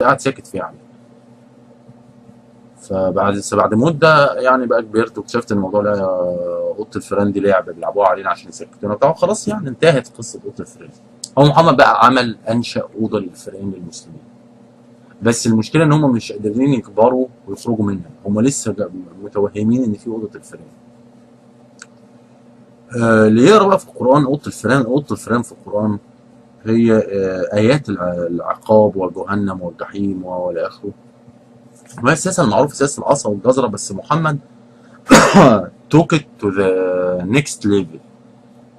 قاعد ساكت فيه يعني. بعد مده يعني بقى كبرت واكتشفت ان الموضوع ده اوضه الفيران دي لعبه بيلعبوها علينا عشان يسكتونا. طبعا خلاص يعني انتهت قصه اوضه الفيران. هو محمد بقى عمل انشا اوضه للفيران للمسلمين، بس المشكله ان هم مش قادرين يكبروا ويخرجوا منها، هم لسه متوهمين ان في اوضه الفيران. اللي يقرا بقى في القران اوضه الفيران في القران هي ايات العقاب وجهنم والجحيم والى اخره. وهي السياسه المعروفه سياسه العصا والجزره، بس محمد توك ات تو ذا نيكست ليفل،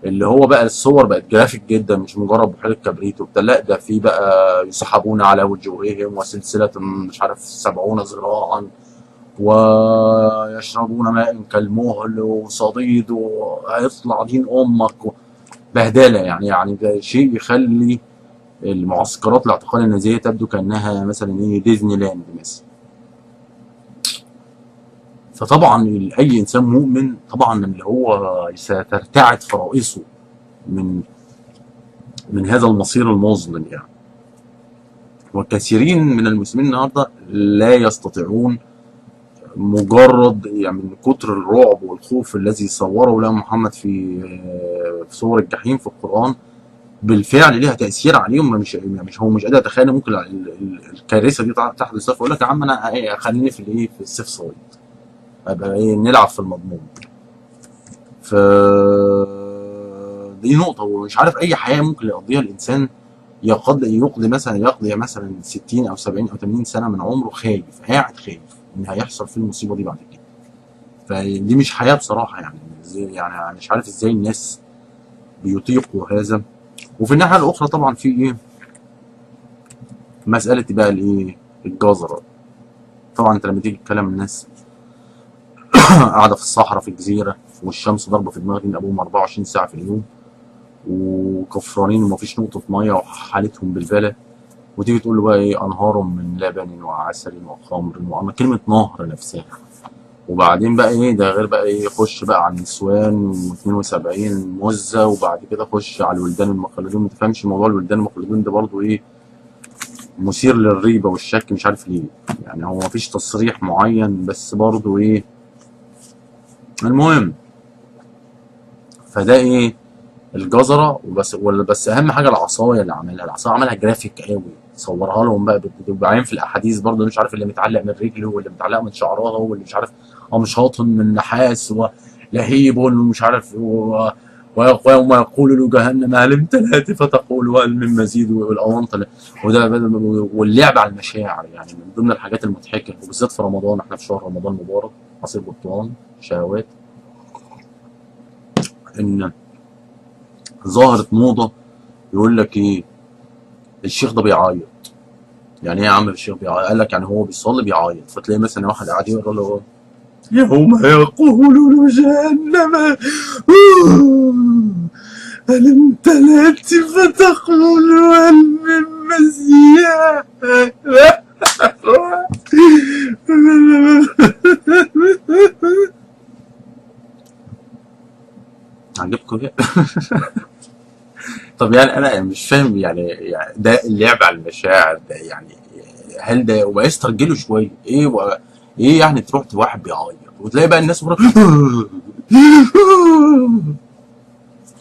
اللي هو بقى الصور بقت جرافيك جدا، مش مجرد بحيره كبريت وبتاع، لا ده في بقى يسحبون على وجوههم وسلسله مش عارف 70 ذراعا ويشربون ماء كالمهل وصديد وهيطلع دين امك بهدله يعني ده شيء يخلي المعسكرات الاعتقال النازيه تبدو كانها مثلا ايه ديزني لاند مثلا. فطبعا اي انسان مؤمن طبعا اللي هو سترتعد فرائصه من هذا المصير المظلم يعني. وكثيرين من المسلمين النهارده لا يستطيعون مجرد يعني من كتر الرعب والخوف الذي صوره له محمد في صور الجحيم في القرآن بالفعل ليها تأثير عليهم. مش هو مش قادر يتخيل ممكن الكارثة دي تحدث. يقول لك يا عم انا خليني في الايه في السيف سايد، ابقى ايه نلعب في المضمون. ف دي نقطة. ومش عارف أي حياة ممكن يقضيها الإنسان يقضي مثلا 60 أو 70 أو 80 سنة من عمره خايف، قاعد خايف إن هيحصل فيه المصيبة دي بعد كده. فدي مش حياة بصراحة يعني. يعني مش عارف إزاي الناس بيطيقوا هذا. وفي الناحية الأخرى طبعا في إيه مسألة بقى الإيه الجزرة. طبعا أنت لما تيجي تتكلم الناس قاعدة في الصحراء في الجزيرة والشمس ضاربة في دماغهم أبوهم 24 ساعة في اليوم وكفرانين ومفيش نقطة مية وحالتهم بالبلة، وتيجي تقول له بقى ايه انهار من لبن وعسل وخمر وأما كلمة نهر نفسها. وبعدين بقى ايه ده غير بقى ايه يخش بقى على النسوان و72 مزة، وبعد كده خش على الولدان المخلدون. ما تفهمش موضوع الولدان المخلدون ده برضو ايه مثير للريبة والشك مش عارف ليه يعني. هو مفيش تصريح معين بس برضو ايه المهم. فده ايه الجزره وبس. ولا بس اهم حاجه العصايه اللي عملها. العصايه عملها جرافيك قوي، صورها لهم بقى بعدين في الاحاديث برضه مش عارف اللي متعلق من رجله واللي متعلق من شعرها واللي مش عارف قمشاط من نحاس ولهيب ومش عارف ويوم يقول له جهنم هل امتلأت فتقول وهل من مزيد والاونطه وده واللعب على المشاعر يعني من ضمن الحاجات المضحكه. وبالذات في رمضان، احنا في شهر رمضان مبارك عصير برتقال شهوات. ان ظهرت موضه يقول لك ايه الشيخ ده بيعيط. يعني ايه يا عم الشيخ بيعيط؟ قال لك يعني هو بيصلي بيعيط. فتلاقي مثلا واحد قاعد يقرا له يوم يقول جهنم هل امتلأت فتقول هل من مزيد. عجبكم كده؟ طب يعني انا مش فاهم يعني ده اللعب على المشاعر ده يعني هل ده ويسترجلوا شويه ايه ايه يعني تروح واحد بيعيط وتلاقي بقى الناس